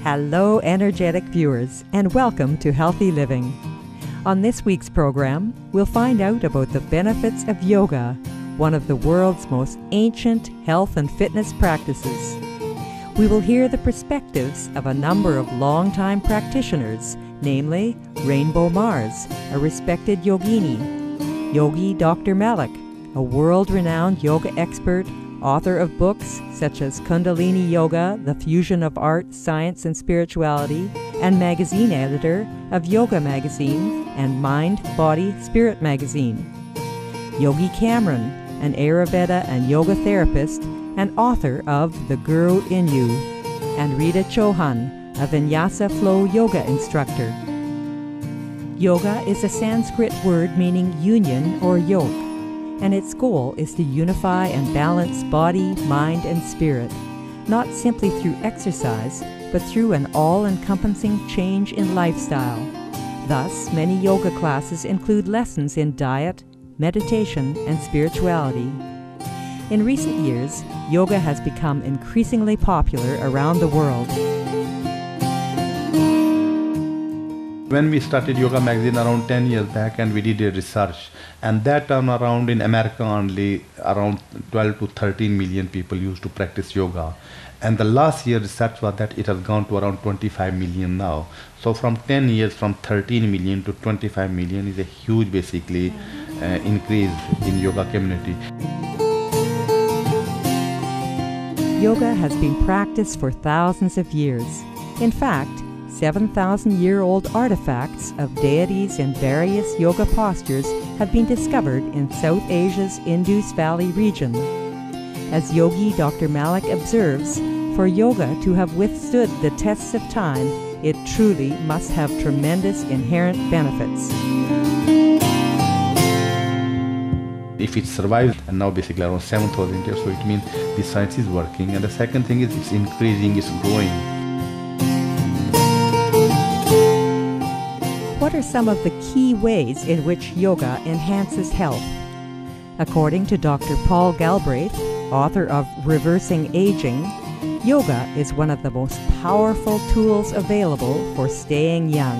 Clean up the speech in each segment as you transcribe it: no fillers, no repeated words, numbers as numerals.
Hello, energetic viewers, and welcome to Healthy Living. On this week's program, we'll find out about the benefits of yoga, one of the world's most ancient health and fitness practices. We will hear the perspectives of a number of longtime practitioners, namely Rainbow Mars, a respected yogini, Yogi Dr. Malik, a world-renowned yoga expert, author of books such as Kundalini Yoga, The Fusion of Art, Science and Spirituality, and magazine editor of Yoga Magazine and Mind, Body, Spirit Magazine. Yogi Cameron, an Ayurveda and yoga therapist and author of The Guru in You, and Rita Chauhan, a Vinyasa Flow yoga instructor. Yoga is a Sanskrit word meaning union or yoke, and its goal is to unify and balance body, mind, and spirit, not simply through exercise, but through an all-encompassing change in lifestyle. Thus, many yoga classes include lessons in diet, meditation, and spirituality. In recent years, yoga has become increasingly popular around the world. When we started Yoga Magazine around 10 years back, and we did a research, and that time around in America only around 12 to 13 million people used to practice yoga. And the last year research was that it has gone to around 25 million now. So from 10 years, from 13 million to 25 million is a huge basically increase in yoga community. Yoga has been practiced for thousands of years. In fact, 7,000-year-old artifacts of deities in various yoga postures have been discovered in South Asia's Indus Valley region. As Yogi Dr. Malik observes, for yoga to have withstood the tests of time, it truly must have tremendous inherent benefits. If it survives, and now basically around 7,000 years, so it means the science is working. And the second thing is it's increasing, it's growing. What are some of the key ways in which yoga enhances health? According to Dr. Paul Galbraith, author of Reversing Aging, yoga is one of the most powerful tools available for staying young.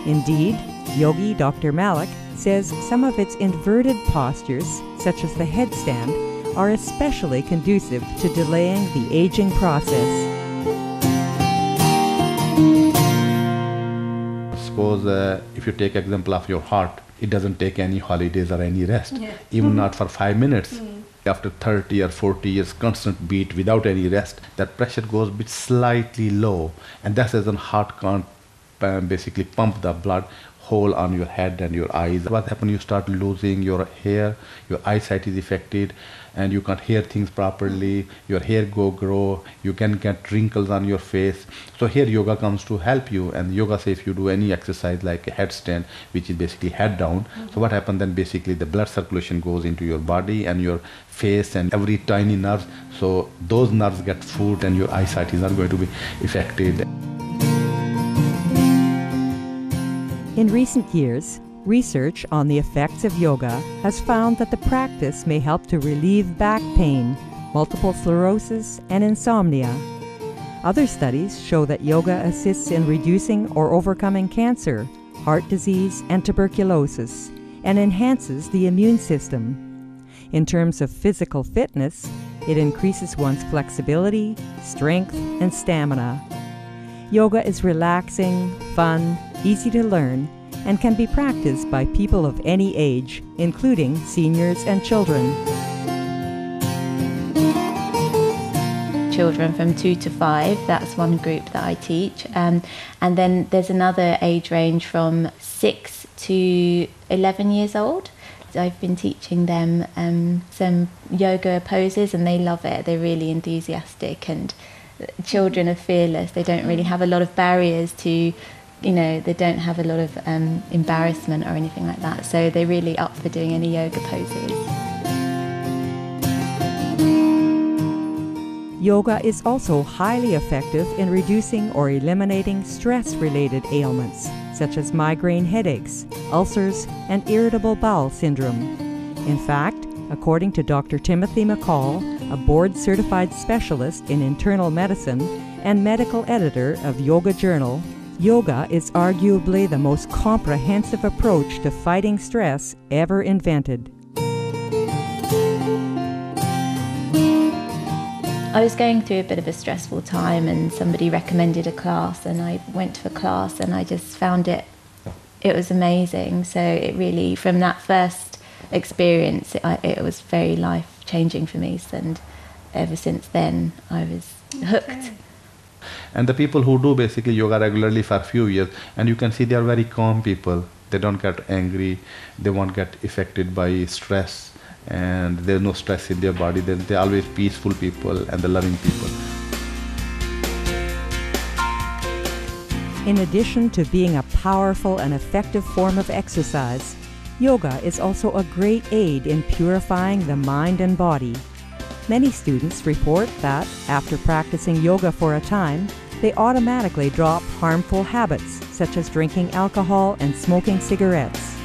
Indeed, Yogi Dr. Malik says some of its inverted postures, such as the headstand, are especially conducive to delaying the aging process. Suppose if you take example of your heart, it doesn't take any holidays or any rest, even not for 5 minutes. After 30 or 40 years constant beat without any rest, that pressure goes a bit slightly low, and that's as the heart can't basically pump the blood whole on your head and your eyes. What happens, you start losing your hair, your eyesight is affected, and you can't hear things properly, your hair grow, you can get wrinkles on your face. So here yoga comes to help you, and yoga says if you do any exercise like a headstand, which is basically head down, so what happens then, basically the blood circulation goes into your body and your face and every tiny nerve, so those nerves get food and your eyesight is not going to be affected. In recent years, research on the effects of yoga has found that the practice may help to relieve back pain, multiple sclerosis, and insomnia. Other studies show that yoga assists in reducing or overcoming cancer, heart disease, and tuberculosis, and enhances the immune system. In terms of physical fitness, it increases one's flexibility, strength, and stamina. Yoga is relaxing, fun, easy to learn, and can be practiced by people of any age, including seniors and children. Children from 2 to 5, that's one group that I teach. And then there's another age range from 6 to 11 years old. I've been teaching them some yoga poses, and they love it. They're really enthusiastic, and children are fearless. They don't really have a lot of barriers to, they don't have a lot of embarrassment or anything like that. So they're really up for doing any yoga poses. Yoga is also highly effective in reducing or eliminating stress-related ailments, such as migraine headaches, ulcers, and irritable bowel syndrome. In fact, according to Dr. Timothy McCall, a board-certified specialist in internal medicine, and medical editor of Yoga Journal, yoga is arguably the most comprehensive approach to fighting stress ever invented. I was going through a bit of a stressful time and somebody recommended a class and I went to a class and I just found it was amazing. So it really, from that first experience, it was very life-changing for me, and ever since then I was hooked. Okay. And the people who do basically yoga regularly for a few years, and you can see they are very calm people. They don't get angry, they won't get affected by stress, and there's no stress in their body. They're always peaceful people and the loving people. In addition to being a powerful and effective form of exercise, yoga is also a great aid in purifying the mind and body. Many students report that after practicing yoga for a time, they automatically drop harmful habits such as drinking alcohol and smoking cigarettes.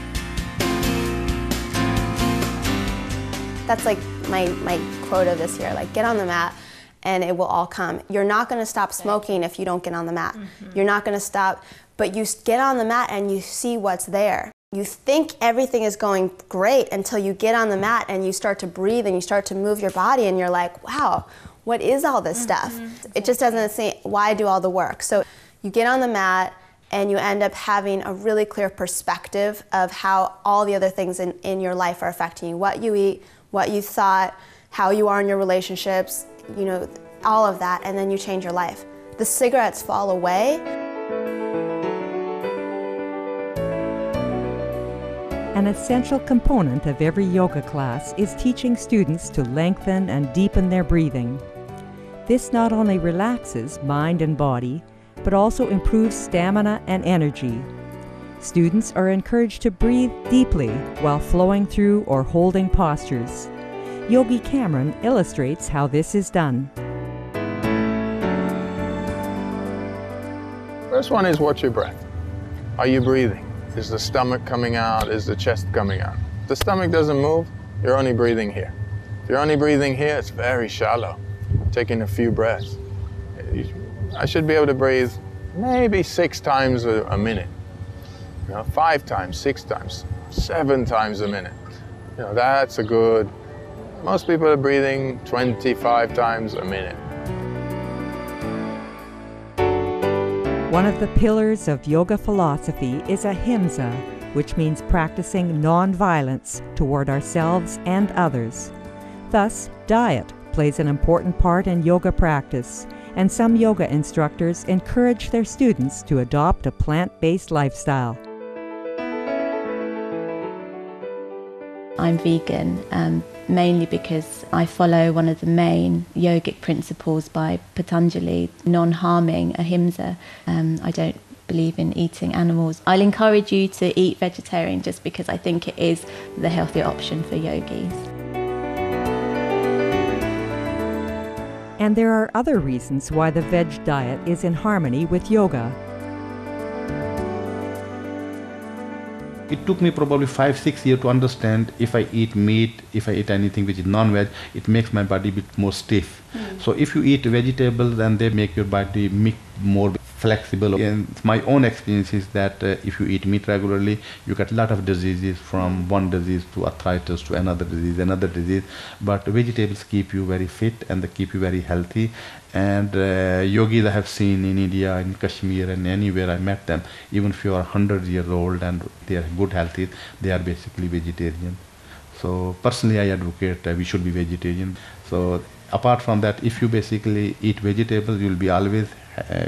That's like my quote of this year, like get on the mat and it will all come. You're not going to stop smoking if you don't get on the mat. You're not going to stop, but you get on the mat and you see what's there. You think everything is going great until you get on the mat and you start to breathe and you start to move your body and you're like, wow, what is all this stuff? It just doesn't say, why do all the work? So you get on the mat and you end up having a really clear perspective of how all the other things in your life are affecting you. What you eat, what you thought, how you are in your relationships, you know, all of that, and then you change your life. The cigarettes fall away. An essential component of every yoga class is teaching students to lengthen and deepen their breathing. This not only relaxes mind and body, but also improves stamina and energy. Students are encouraged to breathe deeply while flowing through or holding postures. Yogi Cameron illustrates how this is done. First one is watch your breath. Are you breathing? Is the stomach coming out? Is the chest coming out? If the stomach doesn't move, you're only breathing here. If you're only breathing here, it's very shallow. Taking a few breaths. I should be able to breathe maybe 6 times a minute. You know, 5 times, 6 times, 7 times a minute. You know, that's a good. Most people are breathing 25 times a minute. One of the pillars of yoga philosophy is ahimsa, which means practicing non-violence toward ourselves and others. Thus, diet plays an important part in yoga practice, and some yoga instructors encourage their students to adopt a plant-based lifestyle. I'm vegan, mainly because I follow one of the main yogic principles by Patanjali, non-harming, ahimsa. I don't believe in eating animals. I'll encourage you to eat vegetarian just because I think it is the healthier option for yogis. And there are other reasons why the veg diet is in harmony with yoga. It took me probably 5-6 years to understand if I eat meat, if I eat anything which is non-veg, it makes my body a bit more stiff. So if you eat vegetables, then they make your body more flexible. And my own experience is that if you eat meat regularly, you get a lot of diseases, from one disease to arthritis to another disease. But vegetables keep you very fit and they keep you very healthy. And yogis I have seen in India, in Kashmir, and anywhere I met them, even if you are 100 years old and they are good healthy, they are basically vegetarian. So personally I advocate we should be vegetarian. So apart from that, if you basically eat vegetables, you will be always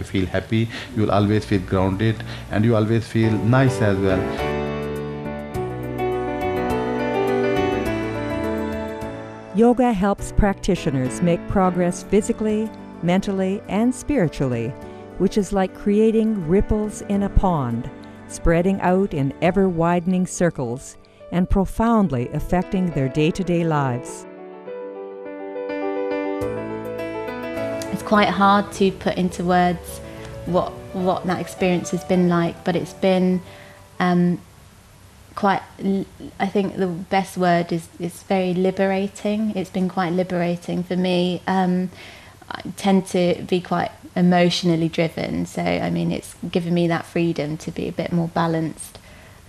feel happy, you will always feel grounded, and you always feel nice as well. Yoga helps practitioners make progress physically, mentally, and spiritually, which is like creating ripples in a pond, spreading out in ever-widening circles, and profoundly affecting their day-to-day lives. It's quite hard to put into words what that experience has been like, but it's been quite, I think the best word is very liberating. It's been quite liberating for me. I tend to be quite emotionally driven. So, I mean, it's given me that freedom to be a bit more balanced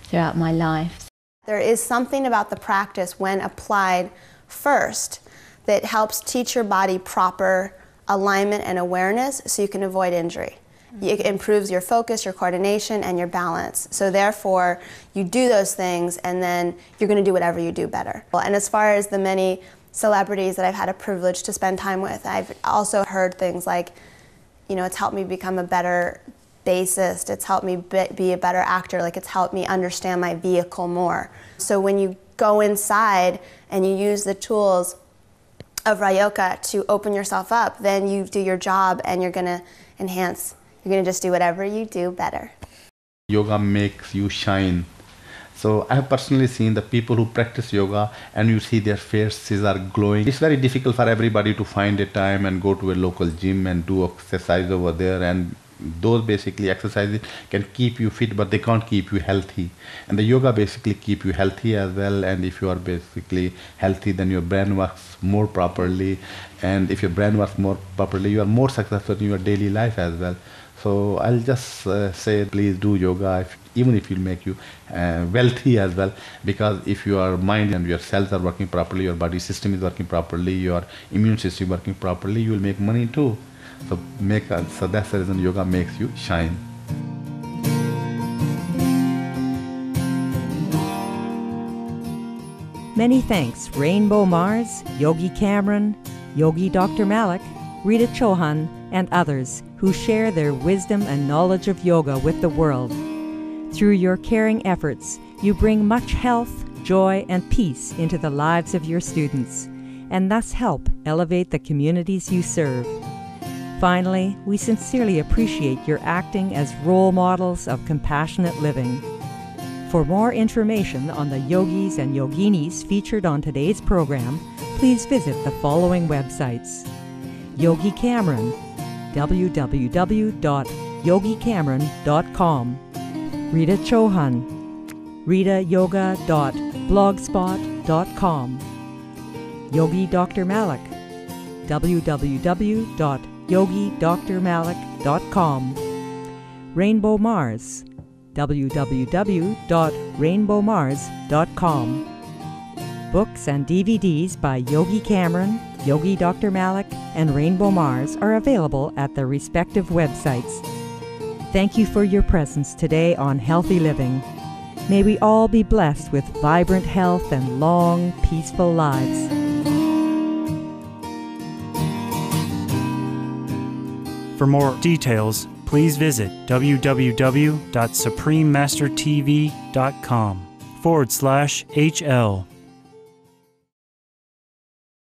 throughout my life. There is something about the practice when applied first that helps teach your body proper alignment and awareness so you can avoid injury. It improves your focus, your coordination, and your balance. So therefore, you do those things and then you're going to do whatever you do better. And as far as the many celebrities that I've had a privilege to spend time with, I've also heard things like, you know, it's helped me become a better bassist, it's helped me be a better actor, like it's helped me understand my vehicle more. So when you go inside and you use the tools of Ryoka to open yourself up, then you do your job and you're going to enhance, you're going to just do whatever you do better. Yoga makes you shine. So I have personally seen the people who practice yoga and you see their faces are glowing. It's very difficult for everybody to find a time and go to a local gym and do exercise over there, and those basically exercises can keep you fit, but they can't keep you healthy. And the yoga basically keep you healthy as well, and if you are basically healthy, then your brain works more properly, and if your brain works more properly, you are more successful in your daily life as well. So I'll just say, please do yoga, even if it will make you wealthy as well, because if your mind and your cells are working properly, your body system is working properly, your immune system is working properly, you will make money too. So that's the reason yoga makes you shine. Many thanks Rainbow Mars, Yogi Cameron, Yogi Dr. Malik, Rita Chauhan, and others who share their wisdom and knowledge of yoga with the world. Through your caring efforts, you bring much health, joy, and peace into the lives of your students, and thus help elevate the communities you serve. Finally, we sincerely appreciate your acting as role models of compassionate living. For more information on the yogis and yoginis featured on today's program, please visit the following websites: Yogi Cameron, www.yogicameron.com; Rita Chauhan, ritayoga.blogspot.com; Yogi Dr. Malik, www.yogidrmalik.com; Rainbow Mars, www.rainbowmars.com. Books and DVDs by Yogi Cameron, Yogi Dr. Malik, and Rainbow Mars are available at their respective websites. Thank you for your presence today on Healthy Living. May we all be blessed with vibrant health and long, peaceful lives. For more details, please visit www.suprememastertv.com/HL.